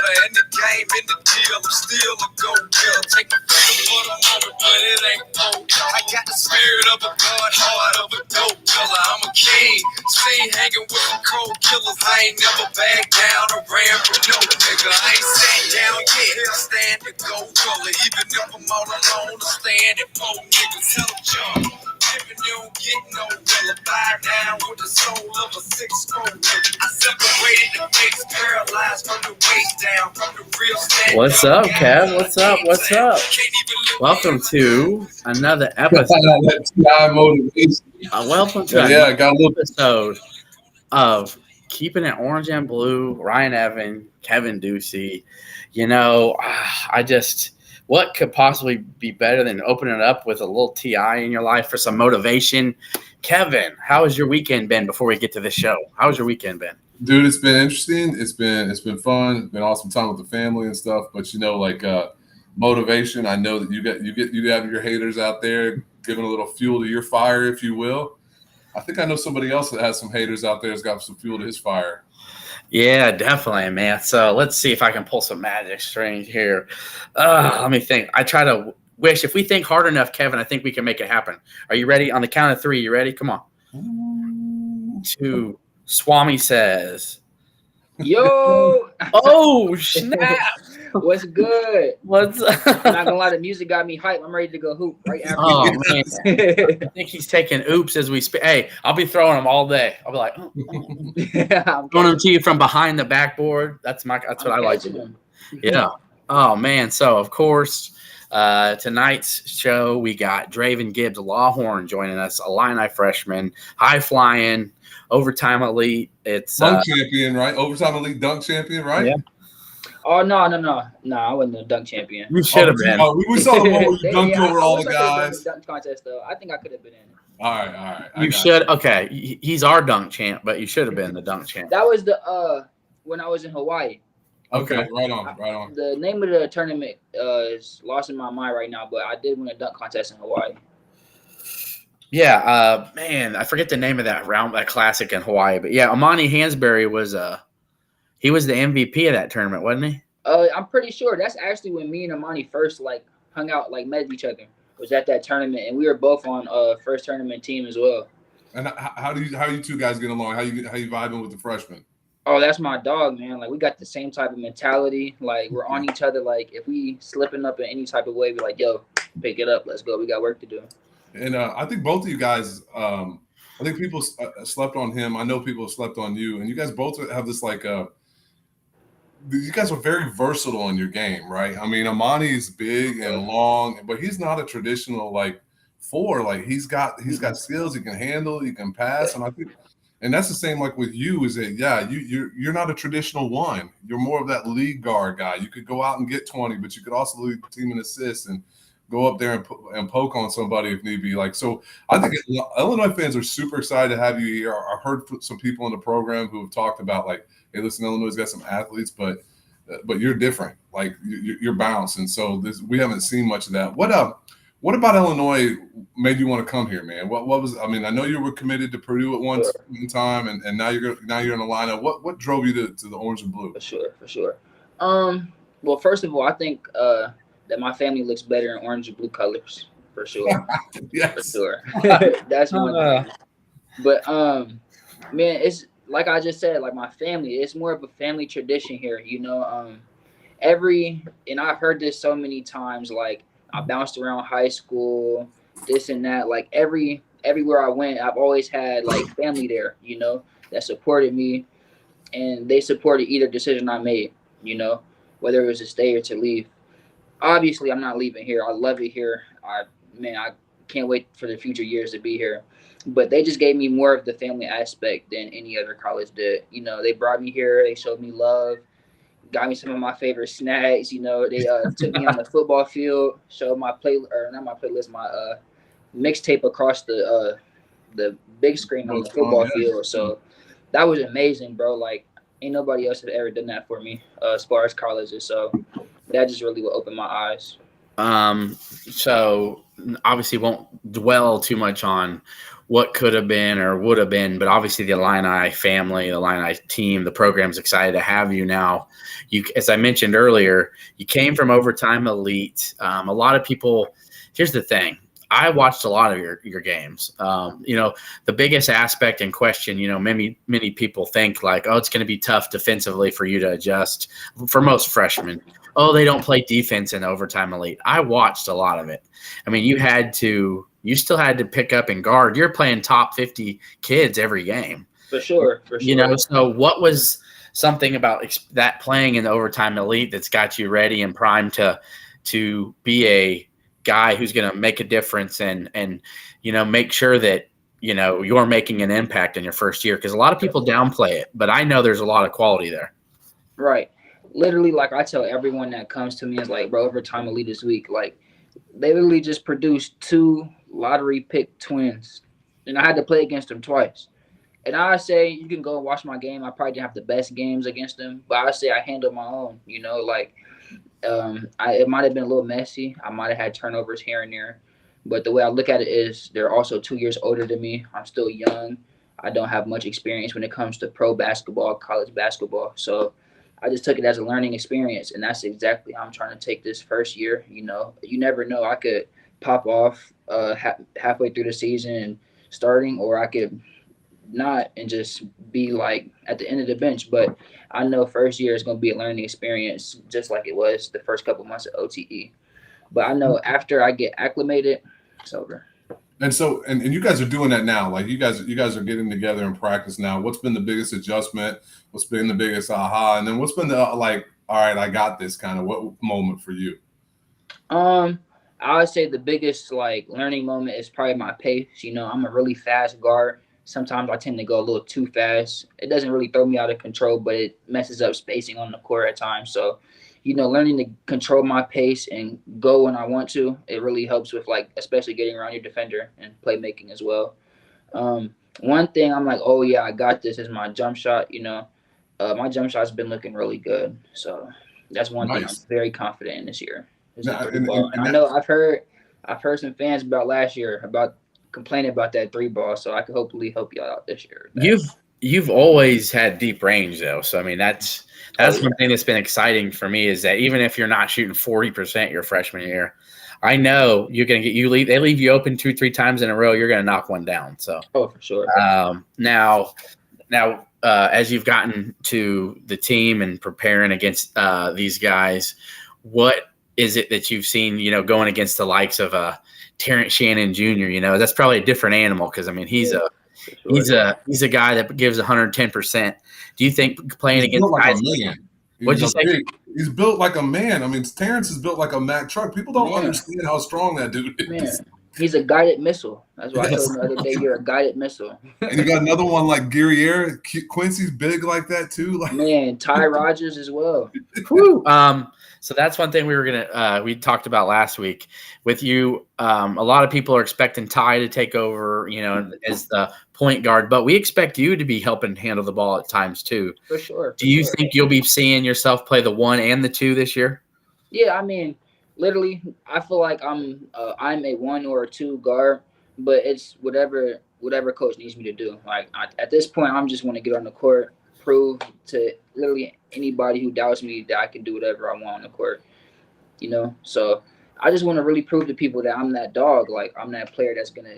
water and the game in the deal. I'm still a go-getter. Take my freedom for the moment, but it ain't cold. I got the spirit of a god, heart of a dope killer. I'm a king, seen hanging with some cold killers. I ain't never backed down or ran from no nigga. I ain't sat down yet, I stand to go color. Even if I'm all alone, I stand at four niggas. Tell them jump. If you don't get no will, fly down with the soul of a 6'4". I separated the face, paralyzed from the waist down, from the real stand. What's up, Kev? What's up? What's up? Welcome to another episode. Welcome to another episode of Keeping It Orange and Blue. Ryan Evan, Kevin Ducey. You know, what could possibly be better than opening it up with a little TI in your life for some motivation? Kevin, how has your weekend been before we get to the show? How has your weekend been? Dude, it's been interesting. It's been fun. It's been awesome time with the family and stuff. But motivation. I know that you have your haters out there giving a little fuel to your fire, if you will. I think I know somebody else that has some haters out there that's got some fuel to his fire. Yeah, definitely, man. So let's see if I can pull some magic strings here. Let me think. I try to wish. If we think hard enough, Kevin, I think we can make it happen. Are you ready? On the count of three, you ready? Come on. 2. Swami says. Yo. Oh, snap. What's good? What's up? I'm not gonna lie, the music got me hyped. I'm ready to go hoop right after. Oh man, I think he's taking oops as we speak. Hey, I'll be throwing them all day. I'll be like, I'm throwing them to you from behind the backboard. That's what I like to do. Yeah. Oh man. So of course, tonight's show we got Dravyn Gibbs-Lawhorn joining us, Illini freshman, high flying, overtime elite. It's dunk champion, right? Overtime elite dunk champion, right? Yeah. Oh no! I wasn't a dunk champion. You should have been. We saw the one where you dunked over all the guys. Dunk contest though. I think I could have been in it. All right. You should. Okay, he's our dunk champ, but you should have been the dunk champ. That was the when I was in Hawaii. Okay, right on. The name of the tournament is lost in my mind right now, but I did win a dunk contest in Hawaii. Yeah, man, I forget the name of that classic in Hawaii, but yeah, Amani Hansberry was he was the MVP of that tournament, wasn't he? I'm pretty sure that's actually when me and Amani first hung out, met each other. Was at that tournament, and we were both on first tournament team as well. And how you two guys get along? How you vibing with the freshmen? Oh, that's my dog, man. We got the same type of mentality. We're on each other. If we slipping up in any type of way, we're like, yo, pick it up. Let's go. We got work to do. And I think both of you guys, I think people slept on him. I know people slept on you. And you guys both have this, you guys are very versatile in your game, right? I mean, Amani's big and long, but he's not a traditional, 4. He's got skills. He can handle, he can pass. And I think, and that's the same with you, is that you're not a traditional 1. You're more of that lead guard guy. You could go out and get 20, but you could also lead the team in assists and go up there and poke on somebody if need be. So I think Illinois fans are super excited to have you here. I've heard some people in the program who have talked about hey, listen, Illinois got some athletes, but you're different. You're balanced, and so we haven't seen much of that. What about Illinois made you want to come here, man? What was? I mean, I know you were committed to Purdue at one time, and now you're in the lineup. What drove you to the orange and blue? For sure. Well, first of all, I think that my family looks better in orange and blue colors, for sure. Yes. For sure. That's one thing. But man, it's like I just said, my family, it's more of a family tradition here, and I've heard this so many times, I bounced around high school, this and that, everywhere I went, I've always had family there, that supported me, and they supported either decision I made, whether it was to stay or to leave. Obviously, I'm not leaving here. I love it here. I can't wait for the future years to be here. But they just gave me more of the family aspect than any other college did. They brought me here. They showed me love, got me some of my favorite snacks. They took me on the football field, showed my my mixtape across the big screen on the football field. So that was amazing, bro. Ain't nobody else had ever done that for me as far as colleges. So that just really will open my eyes. So obviously won't dwell too much on what could have been or would have been, but obviously the Illini family, the Illini team, the program's excited to have you now. You, as I mentioned earlier, you came from Overtime Elite. A lot of people, here's the thing. I watched a lot of your games. The biggest aspect in question, many people think like, oh, it's going to be tough defensively for you to adjust. For most freshmen, oh, they don't play defense in Overtime Elite. I watched a lot of it. I mean, you still had to pick up and guard. You're playing top 50 kids every game. For sure. So what was something about that playing in the Overtime Elite that's got you ready and primed to be a guy who's going to make a difference and make sure that you're making an impact in your first year? Because a lot of people downplay it, but I know there's a lot of quality there. Right. Literally, like I tell everyone that comes to me is like, bro, Overtime Elite this week, like they literally just produced 2 lottery pick twins, and I had to play against them twice. And I say you can go and watch my game. I probably didn't have the best games against them, but I say I handled my own. It might have been a little messy. I might have had turnovers here and there, but the way I look at it is they're also 2 years older than me. I'm still young. I don't have much experience when it comes to pro basketball, college basketball. So I just took it as a learning experience, and that's exactly how I'm trying to take this first year. You never know. I could pop off halfway through the season and starting, or I could not and just be like at the end of the bench. But I know first year is going to be a learning experience, just like it was the first couple months of OTE. But I know after I get acclimated, it's over. And so, and you guys are doing that now. Like you guys are getting together in practice now. What's been the biggest adjustment? What's been the biggest aha? And then what's been the all right, I got this kind of what moment for you? I would say the biggest learning moment is probably my pace. I'm a really fast guard. Sometimes I tend to go a little too fast. It doesn't really throw me out of control, but it messes up spacing on the court at times. So, learning to control my pace and go when I want to, it really helps with especially getting around your defender and playmaking as well. One thing I'm like, oh yeah, I got this is my jump shot. My jump shot's been looking really good. So that's one thing I'm very confident in this year. I know I've heard some fans about last year about complaining about that 3 ball, so I could hopefully help y'all out this year. You've always had deep range though, so I mean that's one thing that's been exciting for me is that even if you're not shooting 40% your freshman year, I know you're gonna they leave you open 2-3 times in a row, you're gonna knock one down. So for sure. Now as you've gotten to the team and preparing against these guys, what is it that you've seen, going against the likes of Terrence Shannon Jr.? That's probably a different animal because I mean he's a guy that gives 110%. Do you think playing against guys like a man? What'd you say? He's built like a man. I mean, Terrence is built like a Mack truck. People don't understand how strong that dude is. Man. He's a guided missile. That's why I told him the other day, you're a guided missile. And you got another one like Guerriere. Quincy's big like that too. Man, Ty Rogers as well. So that's one thing we talked about last week with you. A lot of people are expecting Ty to take over, as the point guard, but we expect you to be helping handle the ball at times too. For sure. Do you think you'll be seeing yourself play the 1 and the 2 this year? Yeah, I mean, literally, I feel like I'm a 1 or a 2 guard, but it's whatever coach needs me to do. At this point, I'm just want to get on the court, prove to literally anybody who doubts me that I can do whatever I want on the court. So I just want to really prove to people that I'm that dog. I'm that player that's gonna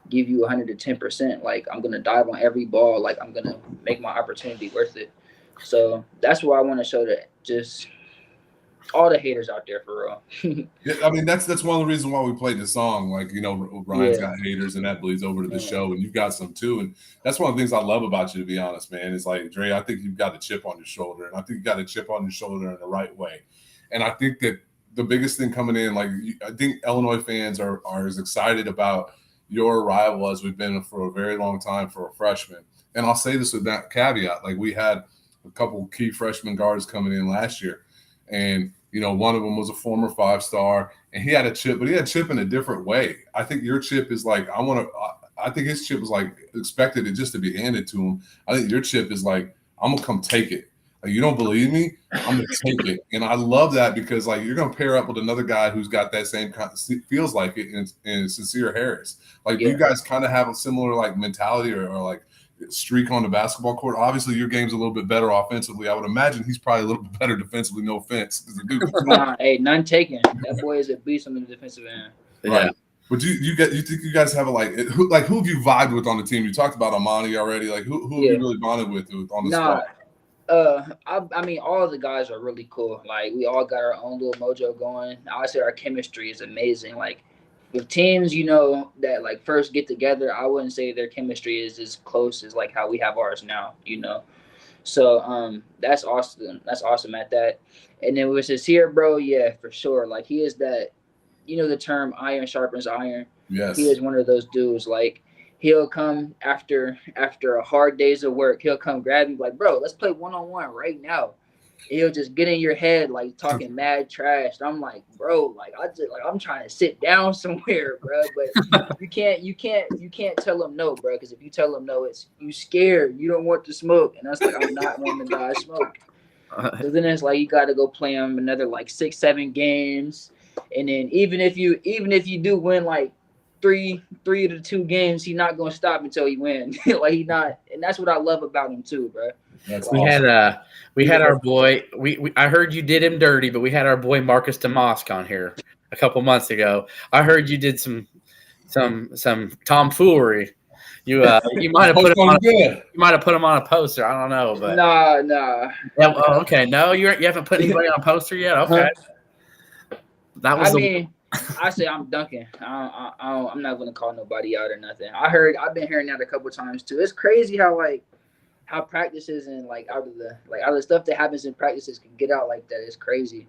give you 110%. I'm gonna dive on every ball. I'm gonna make my opportunity worth it. So that's what I want to show that just all the haters out there for real. Yeah, I mean that's one of the reasons why we played the song. Ryan's got haters, and that bleeds over to the show, and you got some too. And that's one of the things I love about you, to be honest, man. It's like, Dre, I think you've got a chip on your shoulder, and I think you got a chip on your shoulder in the right way. And I think that the biggest thing coming in, I think Illinois fans are as excited about your arrival as we've been for a very long time for a freshman. And I'll say this with that caveat: we had a couple key freshman guards coming in last year, and one of them was a former 5-star, and he had a chip, but he had a chip in a different way. I think your chip is I think his chip was expected it just to be handed to him. I think your chip is I'm gonna come take it. Like, you don't believe me? I'm gonna take it. And I love that because like you're gonna pair up with another guy who's got that same kind feels like it in Sincere Harris. Like you guys kind of have a similar like mentality or like streak on the basketball court. Obviously, your game's a little bit better offensively. I would imagine he's probably a little bit better defensively. No offense, the dude. Hey, none taken. That boy is a beast on the defensive end. Right. Yeah. But you think you guys have a who have you vibed with on the team? You talked about Amani already. Like who have you really bonded with on the squad? I mean, all of the guys are really cool. Like we all got our own little mojo going. I would say our chemistry is amazing. Like with teams, that like first get together, I wouldn't say their chemistry is as close as like how we have ours now. So that's awesome. That's awesome at that. And then with Sincere, bro, yeah, for sure. Like he is that. The term iron sharpens iron. Yes. He is one of those dudes. Like he'll come after a hard days of work. He'll come grab me like, bro, let's play 1-on-1 right now. And he'll just get in your head like talking mad trash. And I'm like, bro, like I'm trying to sit down somewhere, bro. But you can't tell him no, bro. Because if you tell him no, it's you scared. You don't want to smoke. And that's like I'm not one of the guys smoke. So then it's like you got to go play him another like 6-7 games. And then even if you do win like 3 to 2 games, he's not gonna stop until he wins. Like he's not, and that's what I love about him too, bro. That's we awesome. had our boy. I heard you did him dirty, but we had our boy Marcus DeMosk on here a couple months ago. I heard you did some tomfoolery. You might have put him on. You might have put him on a poster. I don't know, but nah. Yeah, okay, no, you haven't put anybody on a poster yet. Okay. That was I say I'm dunking. I'm not gonna call nobody out or nothing. I've been hearing that a couple times too. It's crazy how practices and like out of the stuff that happens in practices can get out like that. It's crazy.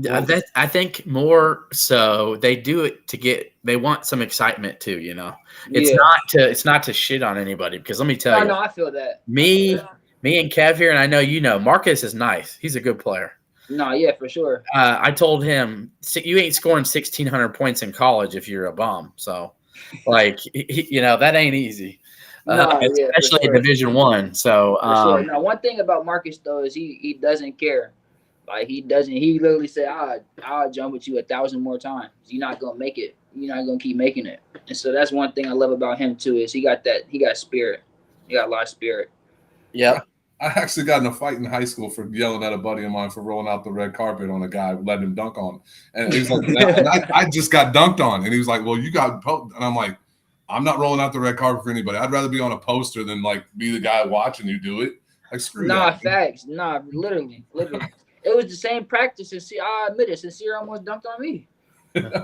I think more so they do it they want some excitement too. It's not to shit on anybody because let me tell you. No, I feel that. Me and Kev here, and I know Marcus is nice. He's a good player. No, yeah, for sure. I told him you ain't scoring 1,600 points in college if you're a bum. So, like, that ain't easy, especially in Division I. So, sure. Now, one thing about Marcus though is he doesn't care. Like he doesn't. He literally said, "I'll jump with you 1,000 more times. You're not gonna make it. You're not gonna keep making it." And so that's one thing I love about him too is he got spirit. He got a lot of spirit. Yeah. I actually got in a fight in high school for yelling at a buddy of mine for rolling out the red carpet on a guy, letting him dunk on him. And he was like, I just got dunked on. And he was like, well, you got – and I'm like, I'm not rolling out the red carpet for anybody. I'd rather be on a poster than, like, be the guy watching you do it. Like, screw that. Nah, facts. Nah, literally. It was the same practice. I admit it. Sincere almost dunked on me.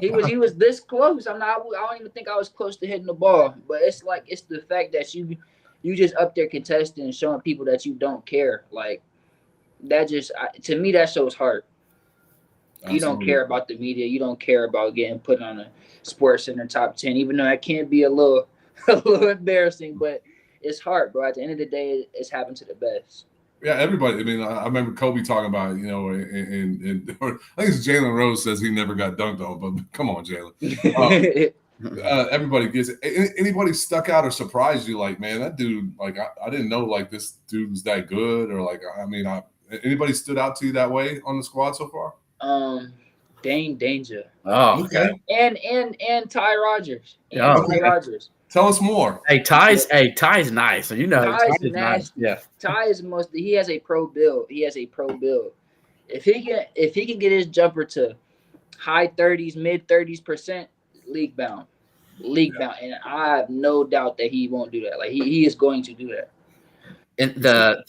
He was this close. I don't even think I was close to hitting the ball. But it's the fact that you just up there contesting and showing people that you don't care. Like that to me, that shows heart. Absolutely. You don't care about the media. You don't care about getting put on a Sports Center top 10, even though that can be a little embarrassing, but it's heart, bro. At the end of the day, it's happened to the best. Yeah, everybody. I mean, I remember Kobe talking about it, and I think it's Jalen Rose says he never got dunked on, but come on, Jalen. Everybody gets it. Anybody stuck out or surprised you? Like, man, that dude. Like, I didn't know like this dude was that good. Or like, I mean, anybody stood out to you that way on the squad so far? Dane Danger. Oh, okay. And Ty Rogers. Ty Rogers. Tell us more. Hey, Ty's nice. So Ty's is nice. Yeah. Ty is he has a pro build. If he can get his jumper to high 30s, mid 30s%, league bound, and I have no doubt that he won't do that. Like he is going to do that. And the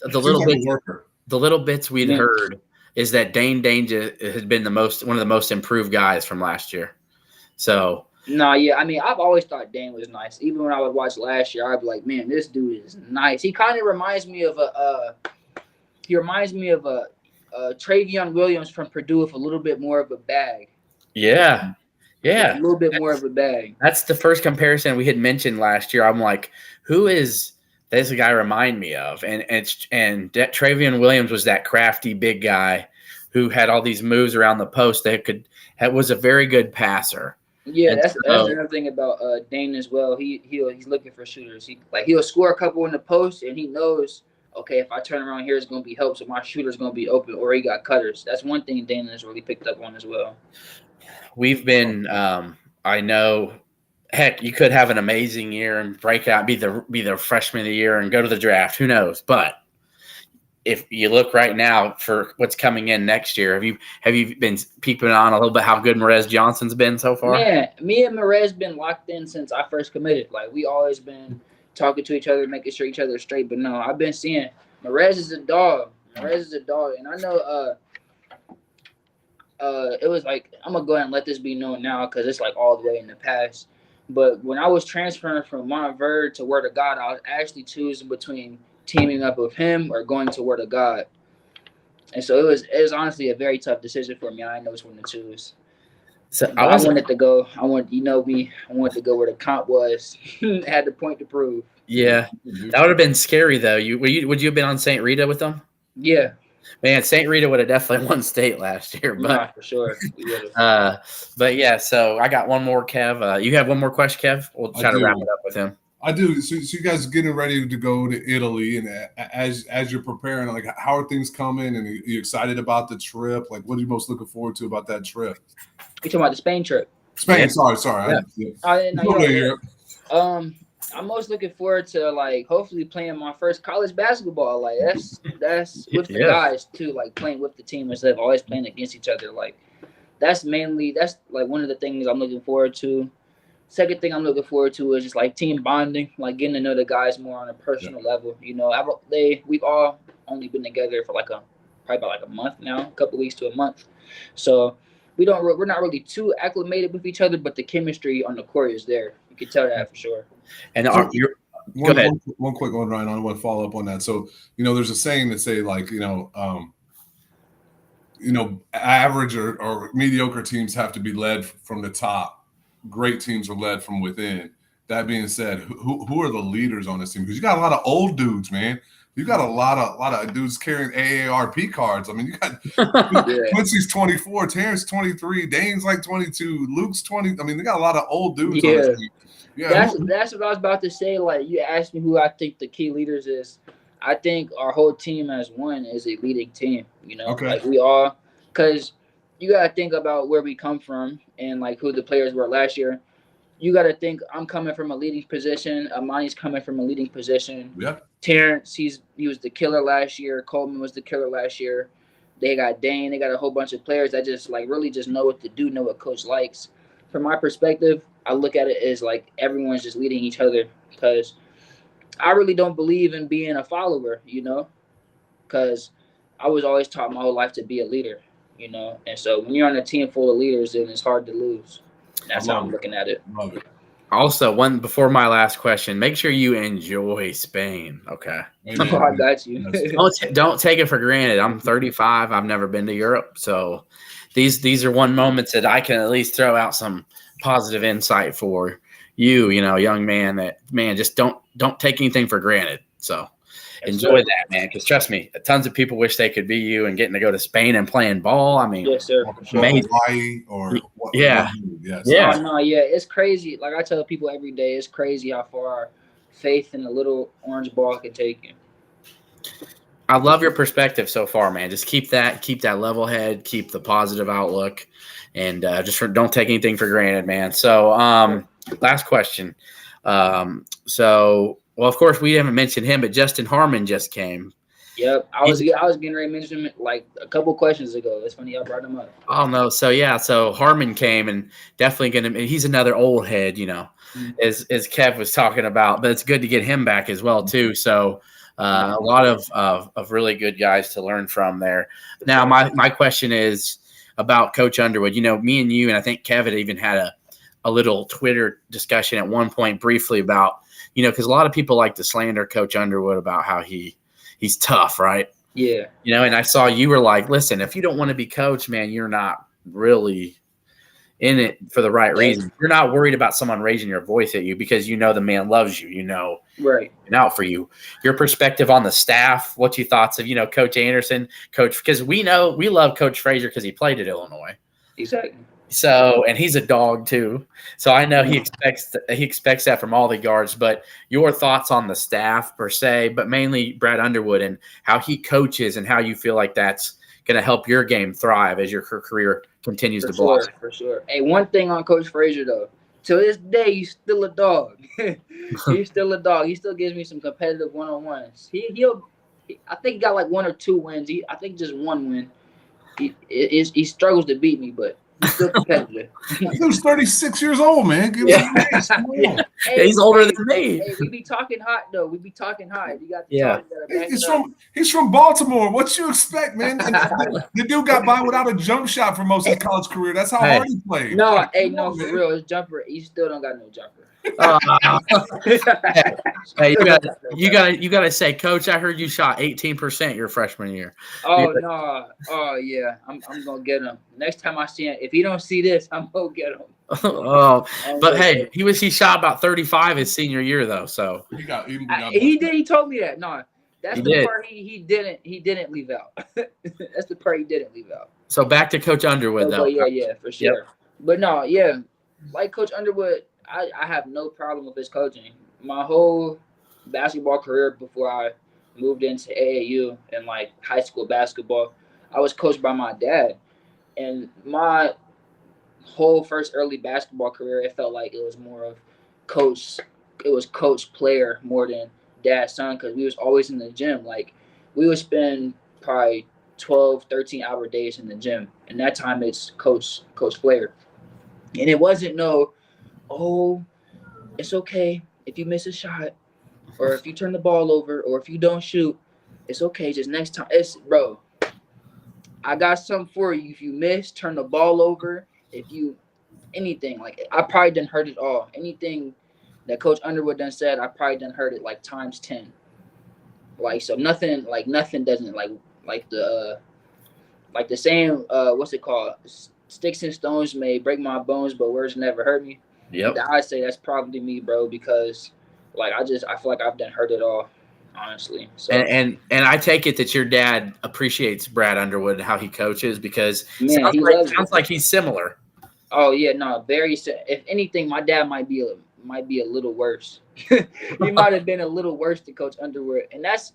little bits we'd heard is that Dane Danger has been one of the most improved guys from last year. So. No, yeah. I mean, I've always thought Dane was nice. Even when I would watch last year, I'd be like, man, this dude is nice. He kind of reminds me of a Travion Williams from Purdue with a little bit more of a bag. Yeah. Yeah. A little bit more of a bag. That's the first comparison we had mentioned last year. I'm like, who is this guy remind me of? And Travion Williams was that crafty big guy who had all these moves around the post that was a very good passer. Yeah, that's another thing about Dane as well. He's looking for shooters. He'll score a couple in the post, and he knows, okay, if I turn around here, it's going to be help, so my shooter's going to be open, or he got cutters. That's one thing Dana has really picked up on as well. We've been, I know, heck, you could have an amazing year and break out, be the freshman of the year and go to the draft. Who knows? But if you look right now for what's coming in next year, have you been peeping on a little bit how good Merez Johnson's been so far? Man, me and Merez been locked in since I first committed. Like, we always been talking to each other, making sure each other are straight. But no, I've been seeing Merez is a dog. Merez is a dog. And I know it was like, I'm going to go ahead and let this be known now because it's like all the way in the past. But when I was transferring from Montverde to Word of God, I was actually choosing between teaming up with him or going to Word of God. And so it was honestly a very tough decision for me. I didn't know which one to choose. So I wanted to go. I wanted to go where the comp was. Had the point to prove. Yeah, that would have been scary though. Would you have been on St. Rita with them? Yeah, man, St. Rita would have definitely won state last year. But nah, for sure. But yeah, so I got one more, Kev. You have one more question, Kev? We'll try to wrap it up with him. I do. So you guys are getting ready to go to Italy, and as you're preparing, like, how are things coming? And are you excited about the trip? Like, what are you most looking forward to about that trip? You talking about the Spain trip? Spain. Yeah. Sorry. Yeah. I'm most looking forward to, like, hopefully playing my first college basketball. Like, that's with the guys too. Like, playing with the team instead of always playing against each other. Like, that's like one of the things I'm looking forward to. Second thing I'm looking forward to is just like team bonding, like getting to know the guys more on a personal level. You know, we've all only been together for probably about like a month now, a couple weeks to a month. So we're not really too acclimated with each other, but the chemistry on the court is there. You can tell that for sure. And go ahead. One quick one, Ryan. I want to follow up on that. So, there's a saying that say, like, average or mediocre teams have to be led from the top. Great teams are led from within. That being said, who are the leaders on this team? Because you got a lot of old dudes, man. You got a lot of dudes carrying AARP cards. I mean, you got Quincy's 24, Terrence 23, Dane's like 22, Luke's 20. I mean, they got a lot of old dudes on this team. Yeah, that's what I was about to say. Like, you asked me who I think the key leaders is. I think our whole team as one is a leading team. Okay. Like we all, because you gotta think about where we come from and like who the players were last year. You gotta think I'm coming from a leading position. Amani's coming from a leading position. Yeah. Terrence, he was the killer last year. Coleman was the killer last year. They got Dane. They got a whole bunch of players that just like really just know what to do, know what coach likes. From my perspective, I look at it as like everyone's just leading each other because I really don't believe in being a follower, because I was always taught my whole life to be a leader, And so when you're on a team full of leaders, then it's hard to lose. That's how I'm looking at it. Love it. Also, before my last question, make sure you enjoy Spain. Okay. Amen. I got you. Don't take it for granted. I'm 35. I've never been to Europe, so these are one moments that I can at least throw out some positive insight for you, young man. Just don't take anything for granted. So enjoy that, man. Because trust me, tons of people wish they could be you and getting to go to Spain and playing ball. I mean, yes, sir. Hawaii or what? Yeah. Yes. Yeah. Oh, no, yeah, it's crazy. Like I tell people every day, it's crazy how far faith in a little orange ball can take you. I love your perspective so far, man. Just keep that level head, keep the positive outlook, and don't take anything for granted, man. So, last question. Well, of course, we haven't mentioned him, but Justin Harmon just came. Yep, I was getting ready to mention him like a couple questions ago. It's funny y'all brought him up. Oh no, so Harmon came and definitely he's another old head, as Kev was talking about. But it's good to get him back as well too. So a lot of really good guys to learn from there. Now my question is about Coach Underwood. Me and you, and I think Kevin even had a little Twitter discussion at one point briefly about, because a lot of people like to slander Coach Underwood about how he's tough, right? Yeah. And I saw you were like, listen, if you don't want to be coach, man, you're not really in it for the right reason. You're not worried about someone raising your voice at you because the man loves you, right, and out for you. Your perspective on the staff, what's your thoughts of, Coach Anderson, because we love Coach Frazier because he played at Illinois. Exactly. So, and he's a dog too. So I know he expects that from all the guards. But your thoughts on the staff per se, but mainly Brad Underwood and how he coaches and how you feel like that's going to help your game thrive as your career continues to blossom. For sure. Hey, one thing on Coach Frazier though, to this day he's still a dog. He's still a dog. He still gives me some competitive one-on-ones. I think he got like 1 or 2 wins. I think just 1 win. He struggles to beat me, but he's still competitive. He was 36 years old, man. Hey, he's older than me. Hey, we be talking hot though. We be talking hot. You got the He's from Baltimore. What you expect, man? The dude got by without a jump shot for most of his college career. That's how hard he played. No, for real. His jumper, he still don't got no jumper. Hey, you got to say, Coach, I heard you shot 18% your freshman year. Oh no! Oh yeah, I'm gonna get him next time I see him. If he don't see this, I'm gonna get him. But hey, he shot about 35 his senior year though. So he did. He told me that. No, that's the part he didn't leave out. That's the part he didn't leave out. So back to Coach Underwood though. Yeah, for sure. Yep. But no, yeah, like Coach Underwood. I have no problem with his coaching. My whole basketball career before I moved into AAU and like high school basketball, I was coached by my dad. And my whole first early basketball career, it felt like it was more of coach player more than dad son, because we was always in the gym. Like we would spend probably 12, 13-hour days in the gym. And that time it's coach player. And it wasn't it's okay if you miss a shot or if you turn the ball over or if you don't shoot, it's okay. Just next time. Bro, I got something for you. If you miss, turn the ball over. If you anything, like I probably done heard it all. Anything that Coach Underwood done said, I probably done heard it like times 10. Like so nothing doesn't like the saying, what's it called? Sticks and stones may break my bones, but words never hurt me. Yep. I say that's probably me, bro, because like I feel like I've done heard it all, honestly. So and I take it that your dad appreciates Brad Underwood and how he coaches, because sounds like he's similar. Oh yeah, no, very. If anything, my dad might be a little worse. He might have been a little worse than Coach Underwood, and that's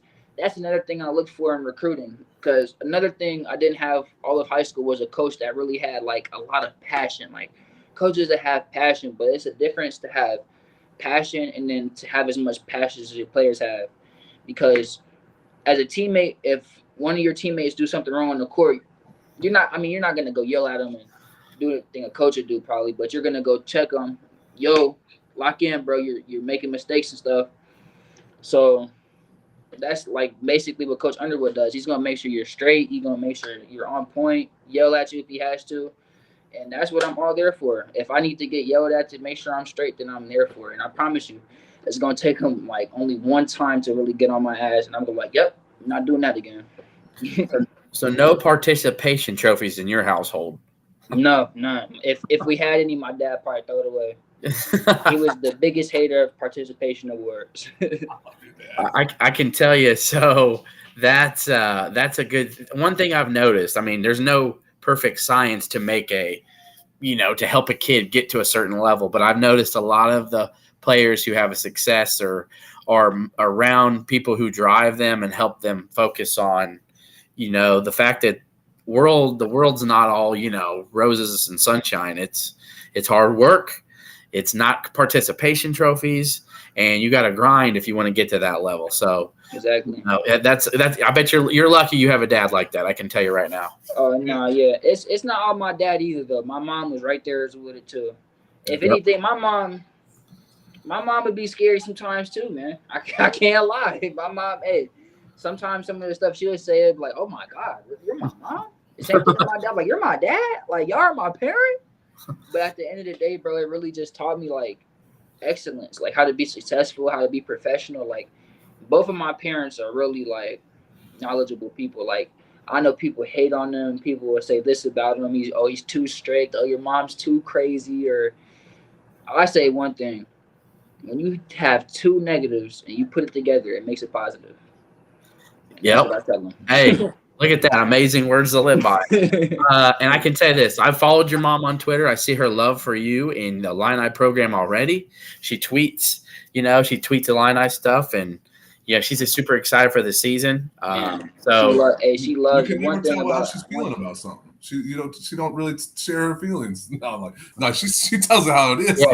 another thing I look for in recruiting. Because another thing I didn't have all of high school was a coach that really had like a lot of passion. Like coaches that have passion, but it's a difference to have passion and then to have as much passion as your players have. Because as a teammate, if one of your teammates do something wrong on the court, you're not going to go yell at them and do the thing a coach would do probably, but you're going to go check them. Yo, lock in, bro. You're making mistakes and stuff. So that's like basically what Coach Underwood does. He's going to make sure you're straight. He's going to make sure you're on point, yell at you if he has to. And that's what I'm all there for. If I need to get yelled at to make sure I'm straight, then I'm there for it. And I promise you, it's going to take him like only one time to really get on my ass. And I'm going to be like, yep, I'm not doing that again. So no participation trophies in your household? No, none. If we had any, my dad probably throw it away. He was the biggest hater of participation awards. I can tell you. So that's a good one thing I've noticed. I mean, there's no perfect science to make to help a kid get to a certain level. But I've noticed a lot of the players who have a success are around people who drive them and help them focus on, the fact that the world's not all, roses and sunshine. It's hard work. It's not participation trophies, and you got to grind if you want to get to that level. So exactly. That's. I bet you're lucky you have a dad like that. I can tell you right now. Oh no, yeah. It's not all my dad either though. My mom was right there with it too. If anything, my mom would be scary sometimes too, man. I can't lie. My mom, sometimes some of the stuff she would say, I'd be like, oh my God, you're my mom. The same thing with my dad, like you're my dad, like y'all are my parent. But at the end of the day, bro, it really just taught me like excellence, like how to be successful, how to be professional. Like both of my parents are really like knowledgeable people. Like I know people hate on them. People will say this about him. He's too strict. Oh, your mom's too crazy. Or I say one thing: when you have two negatives and you put it together, it makes it positive. Yep. That's what I tell them. Hey, Look at that. Amazing words to live by. And I can tell you this. I've followed your mom on Twitter. I see her love for you in the Illini program already. She tweets, she tweets Illini stuff. And, yeah, she's super excited for the season. She loves you can one never thing tell about how she's feeling about something. She don't really share her feelings. No, she tells her how it is.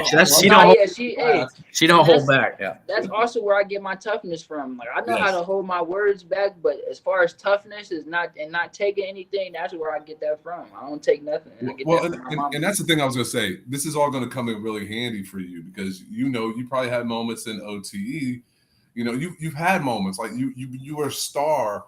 Yeah, she don't hold back. Yeah, that's also where I get my toughness from. Like I know how to hold my words back, but as far as toughness is not taking anything, that's where I get that from. I don't take nothing. And that's the thing I was gonna say. This is all gonna come in really handy for you because you probably had moments in OTE. You've had moments like you were a star.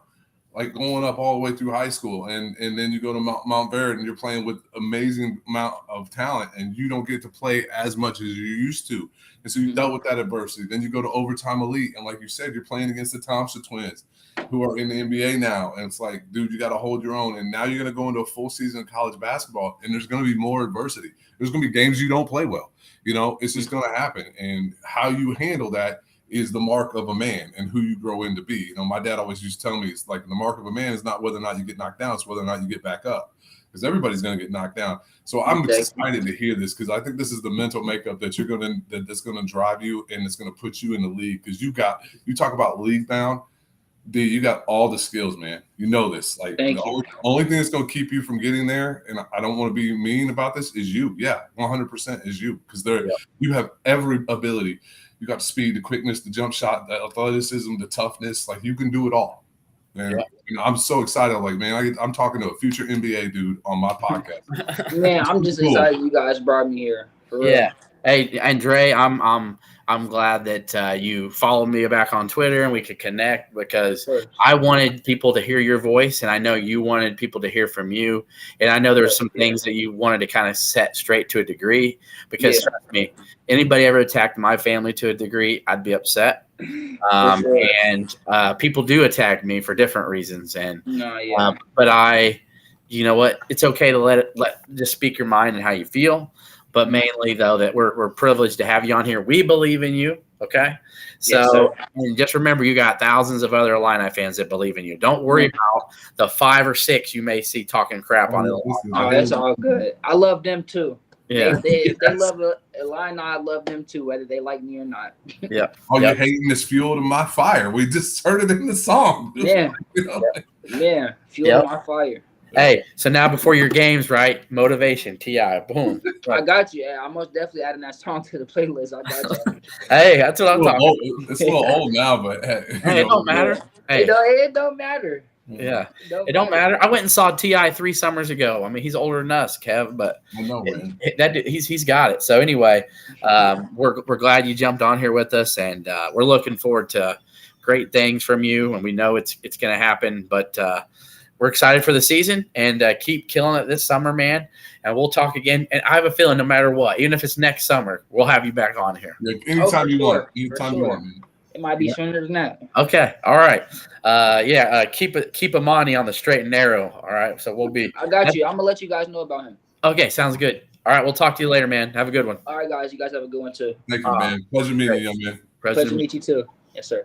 Like going up all the way through high school, and then you go to Mount Vernon and you're playing with amazing amount of talent, and you don't get to play as much as you used to, and so you dealt with that adversity. Then you go to overtime elite, and like you said, you're playing against the Thompson twins, who are in the NBA now, and it's like, dude, you got to hold your own. And now you're gonna go into a full season of college basketball, and there's gonna be more adversity. There's gonna be games you don't play well. It's just gonna happen, and how you handle that is the mark of a man and who you grow into be. My dad always used to tell me, it's like the mark of a man is not whether or not you get knocked down, it's whether or not you get back up. Because everybody's going to get knocked down. So I'm excited to hear this because I think this is the mental makeup that's going to drive you and it's going to put you in the league. Because you talk about league bound, dude, you got all the skills, man. You know this. Like only thing that's going to keep you from getting there, and I don't want to be mean about this, is you. Yeah, 100% is you because you have every ability. You got the speed, the quickness, the jump shot, the athleticism, the toughness. Like you can do it all. Man, I'm so excited. Like, man, I'm talking to a future NBA dude on my podcast. Man, I'm just excited you guys brought me here. For real. Yeah. Hey, Andre, I'm glad that you followed me back on Twitter and we could connect because I wanted people to hear your voice, and I know you wanted people to hear from you. And I know there's some things that you wanted to kind of set straight to a degree because trust me, anybody ever attacked my family to a degree, I'd be upset. And people do attack me for different reasons. And but you know what? It's okay to let just speak your mind and how you feel. But mainly, though, that we're privileged to have you on here. We believe in you, okay? So, and just remember, you got thousands of other Illini fans that believe in you. Don't worry about the 5 or 6 you may see talking crap on Illini. Oh, that's all good. I love them, too. Yeah. If they love Illini, I love them, too, whether they like me or not. Yeah. You're hating this fuel to my fire. We just heard it in the song. Yeah. Yeah. Fuel to my fire. Hey, so now before your games, right? Motivation, T.I. Boom. I got you. I'm most definitely adding that song to the playlist. I got you. Hey, that's what I'm talking about. It's a little old now, but hey, it don't matter. Hey. It don't matter. Yeah. It don't matter. I went and saw T.I. 3 summers ago. I mean, he's older than us, Kev, but I know, man. He's got it. So anyway, we're glad you jumped on here with us, and we're looking forward to great things from you, and we know it's going to happen, but we're excited for the season and keep killing it this summer, man. And we'll talk again. And I have a feeling no matter what, even if it's next summer, we'll have you back on here. Anytime you want. Anytime you want, man. It might be sooner than that. Okay. All right. Keep Amani on the straight and narrow. All right. So we'll be. I got you. I'm gonna let you guys know about him. Okay. Sounds good. All right. We'll talk to you later, man. Have a good one. All right, guys. You guys have a good one too. Thank you, man. Pleasure meeting you, young man. Pleasure to meet you too. Yes, sir.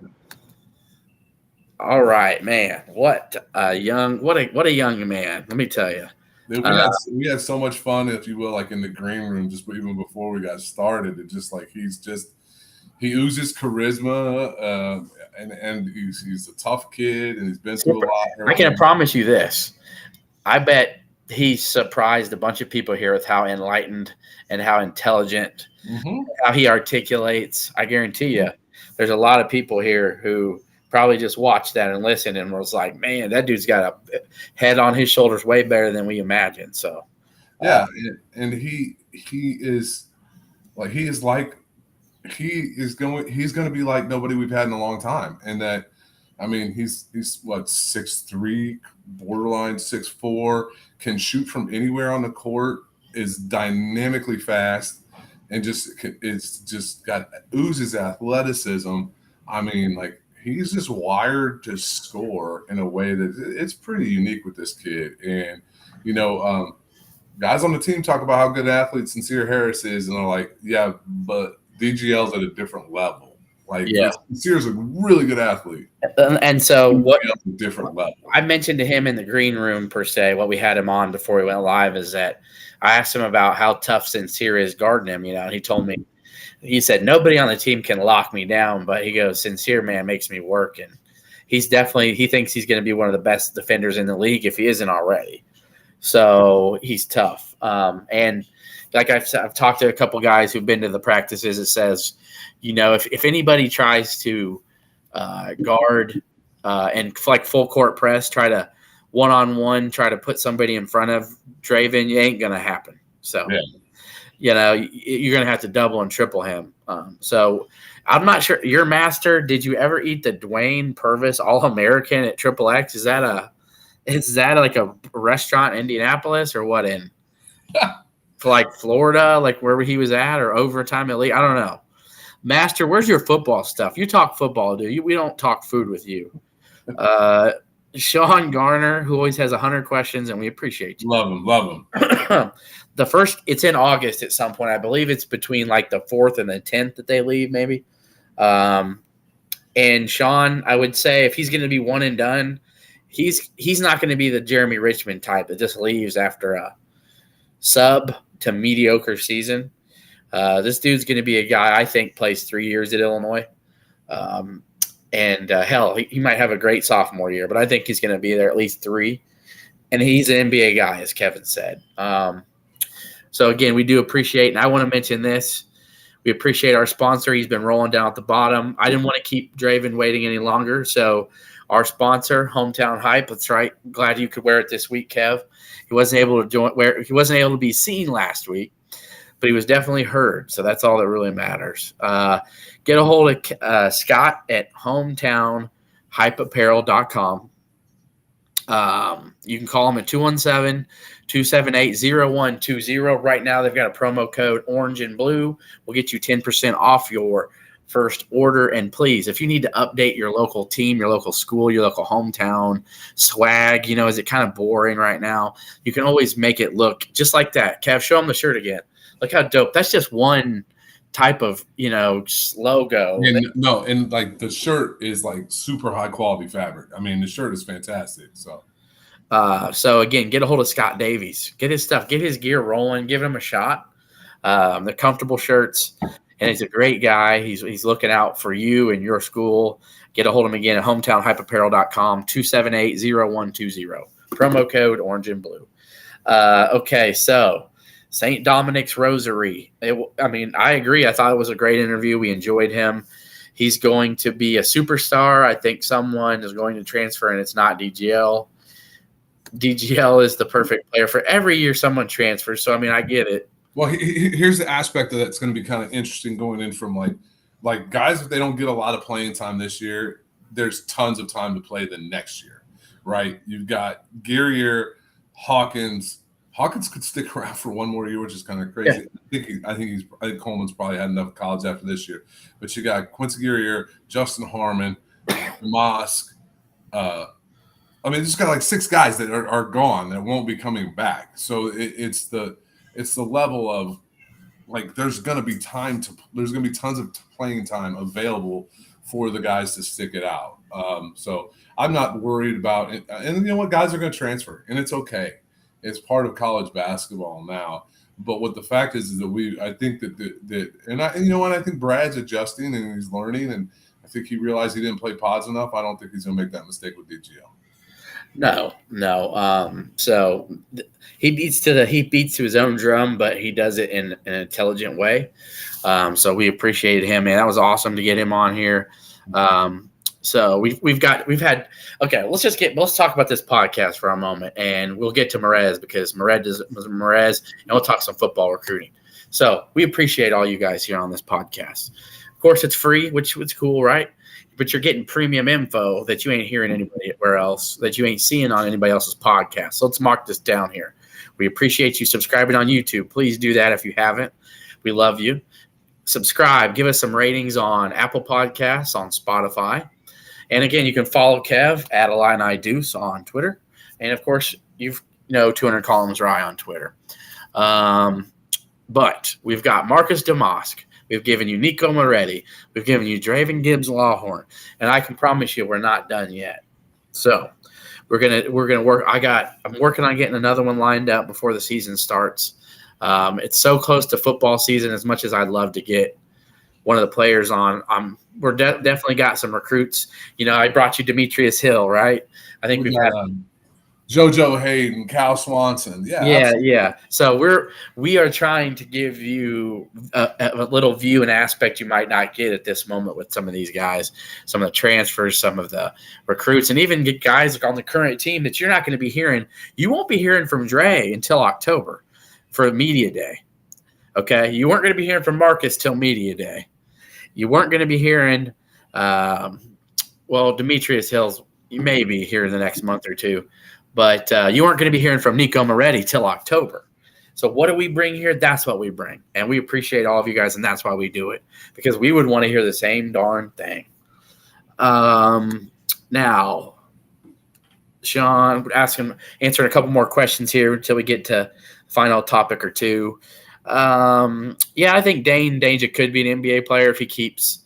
All right, man. What a young man. Let me tell you. We had so much fun, if you will, like in the green room, just even before we got started. It just like he oozes charisma, and he's a tough kid, and he's been through a lot. I can promise you this. I bet he surprised a bunch of people here with how enlightened and how intelligent, how he articulates. I guarantee you, there's a lot of people here who probably just watched that and listened and was like, man, that dude's got a head on his shoulders way better than we imagined. So, and he's going to be like nobody we've had in a long time. And that, I mean, he's what, 6'3", borderline 6'4", can shoot from anywhere on the court, is dynamically fast, and oozes athleticism. I mean, like, he's just wired to score in a way that it's pretty unique with this kid. And, guys on the team talk about how good an athlete Sincere Harris is, and they're like, yeah, but DGL's at a different level. Like, Sincere's a really good athlete. And so what a different level. I mentioned to him in the green room, per se, what we had him on before we went live, is that I asked him about how tough Sincere is guarding him, and he told me, he said, nobody on the team can lock me down, but he goes, Sincere, man, makes me work. And he thinks he's going to be one of the best defenders in the league if he isn't already. So he's tough. And like I've talked to a couple guys who've been to the practices, it says, if anybody tries to guard and like full court press, try to one-on-one, try to put somebody in front of Dravyn, it ain't going to happen. So, you're going to have to double and triple him. So I'm not sure. Your master, did you ever eat the Dwayne Purvis All-American at Triple X? Is that like a restaurant in Indianapolis or what in like Florida, like where he was at, or overtime at least? I don't know. Master, where's your football stuff? You talk football, dude. We don't talk food with you. Sean Garner, who always has 100 questions, and we appreciate you. Love him. It's in August at some point. I believe it's between like the 4th and the 10th that they leave, maybe. And Sean, I would say if he's going to be one and done, he's not going to be the Jeremy Richmond type that just leaves after a sub to mediocre season. This dude's going to be a guy I think plays 3 years at Illinois. Hell, he might have a great sophomore year, but I think he's going to be there at least 3. And he's an NBA guy, as Kevin said. So, again, we do appreciate, and I want to mention this. We appreciate our sponsor. He's been rolling down at the bottom. I didn't want to keep Dravyn waiting any longer. So, our sponsor, Hometown Hype, that's right. Glad you could wear it this week, Kev. He wasn't able to be seen last week, but he was definitely heard. So, that's all that really matters. Get a hold of Scott at hometownhypeapparel.com. You can call them at 217-278-0120. Right now, they've got a promo code orange and blue. We'll get you 10% off your first order. And please, if you need to update your local team, your local school, your local hometown swag, is it kind of boring right now? You can always make it look just like that. Kev, show them the shirt again. Look how dope. That's just one type of logo. And like the shirt is like super high quality fabric. I mean, the shirt is fantastic. So again, get a hold of Scott Davies, get his stuff, get his gear rolling, give him a shot. They're comfortable shirts, and he's a great guy. He's looking out for you and your school. Get a hold of him again at hometownhypeapparel.com, 278-0120. Promo code orange and blue. Okay, so St. Dominic's Rosary. I agree. I thought it was a great interview. We enjoyed him. He's going to be a superstar. I think someone is going to transfer, and it's not DGL. DGL is the perfect player for every year someone transfers. So, I get it. Well, here's the aspect of that's going to be kind of interesting going in from like guys, if they don't get a lot of playing time this year, there's tons of time to play the next year, right? You've got Guerrier, Hawkins. Hawkins could stick around for one more year, which is kind of crazy. Yeah. I think Coleman's probably had enough college after this year. But you got Quincy Guerrier, Justin Harmon, Mosk. Just got like 6 guys that are gone that won't be coming back. So it's the level of like there's going to be tons of playing time available for the guys to stick it out. So I'm not worried about it. And you know what, guys are going to transfer, and it's okay. It's part of college basketball now. But what the fact is that I think I think Brad's adjusting and he's learning, and I think he realized he didn't play pods enough. I don't think he's going to make that mistake with DGL. No. So he beats to his own drum, but he does it in an intelligent way. So we appreciated him, man. That was awesome to get him on here. So let's talk about this podcast for a moment, and we'll get to Merez because Merez, and we'll talk some football recruiting. So we appreciate all you guys here on this podcast. Of course, it's free, which is cool, right? But you're getting premium info that you ain't hearing anywhere else, that you ain't seeing on anybody else's podcast. So let's mark this down here. We appreciate you subscribing on YouTube. Please do that if you haven't. We love you. Subscribe. Give us some ratings on Apple Podcasts, on Spotify. And again, you can follow Kev at Illini Deuce on Twitter. And of course, 200 Columns Rye on Twitter. But we've got Marcus DeMosk, We've given you Nico Moretti. We've given you Dravyn Gibbs-Lawhorn. And I can promise you we're not done yet. So we're gonna work. I'm working on getting another one lined up before the season starts. It's so close to football season. As much as I'd love to get one of the players on, we're definitely got some recruits. I brought you Demetrius Hill, right? I think we've had JoJo Hayden, Cal Swanson. Yeah. So we are trying to give you a little view and aspect you might not get at this moment with some of these guys, some of the transfers, some of the recruits, and even get guys on the current team that you're not going to be hearing. You won't be hearing from Dre until October for Media Day. Okay? You weren't going to be hearing from Marcus till Media Day. You weren't going to be hearing Demetrius Hills, you may be here in the next month or two. But you weren't going to be hearing from Nico Moretti till October. So what do we bring here? That's what we bring. And we appreciate all of you guys, and that's why we do it. Because we would want to hear the same darn thing. Now, Sean, answering a couple more questions here until we get to final topic or two. I think Dane Danger could be an NBA player if he keeps.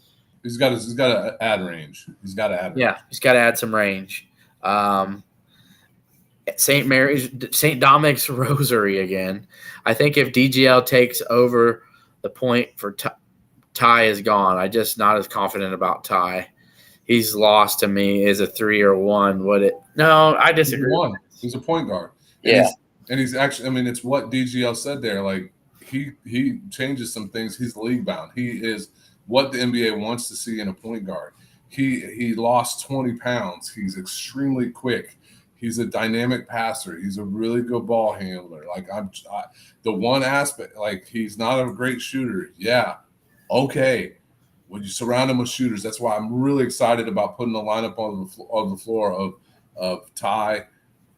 He's got to add range. He's got to add range. Yeah, he's got to add some range. St. Dominic's Rosary again. I think if DGL takes over the point for Ty is gone. I'm just not as confident about Ty. He's lost to me as a 3 or 1. No, I disagree. He's a point guard. And he's actually, it's what DGL said there. Like he changes some things. He's league bound. He is what the NBA wants to see in a point guard. He lost 20 pounds. He's extremely quick. He's a dynamic passer. He's a really good ball handler. The one aspect, he's not a great shooter. Yeah, okay. When you surround him with shooters, that's why I'm really excited about putting the lineup on the floor of Ty,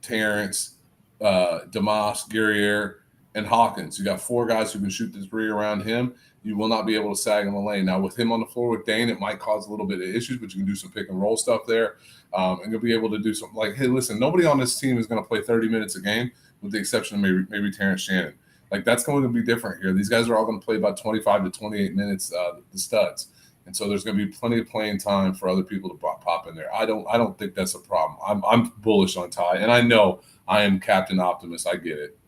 Terrence, Damas, Guerriere, and Hawkins. You got 4 guys who can shoot the 3 around him. You will not be able to sag in the lane. Now, with him on the floor with Dane, it might cause a little bit of issues, but you can do some pick and roll stuff there. And you'll be able to do something hey, listen, nobody on this team is going to play 30 minutes a game with the exception of maybe Terrence Shannon. That's going to be different here. These guys are all going to play about 25 to 28 minutes, the studs. And so there's going to be plenty of playing time for other people to pop in there. I don't think that's a problem. I'm bullish on Ty, and I know I am Captain Optimist. I get it.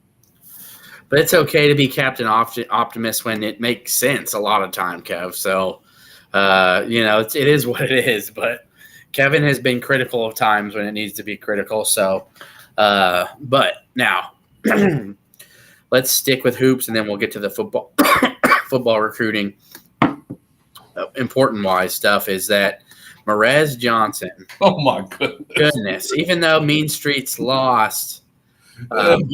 But it's okay to be Captain Optimist when it makes sense a lot of time, Kev. So, it is what it is. But Kevin has been critical of times when it needs to be critical. So, but now let's stick with hoops, and then we'll get to the football recruiting. Important wise stuff is that Marez Johnson. Oh my goodness! Even though Mean Streets lost. And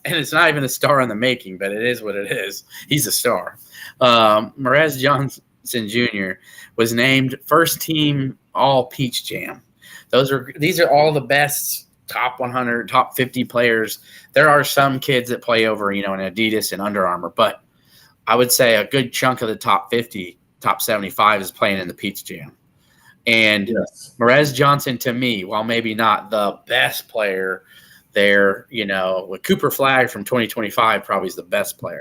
it's not even a star in the making, but it is what it is. He's a star. Marez Johnson Jr. was named first team All Peach Jam. These are all the best top 100, top 50 players. There are some kids that play over, in Adidas and Under Armour, but I would say a good chunk of the top 50, top 75 is playing in the Peach Jam. And yes. Marez Johnson, to me, while maybe not the best player there, with Cooper Flagg from 2025 probably is the best player.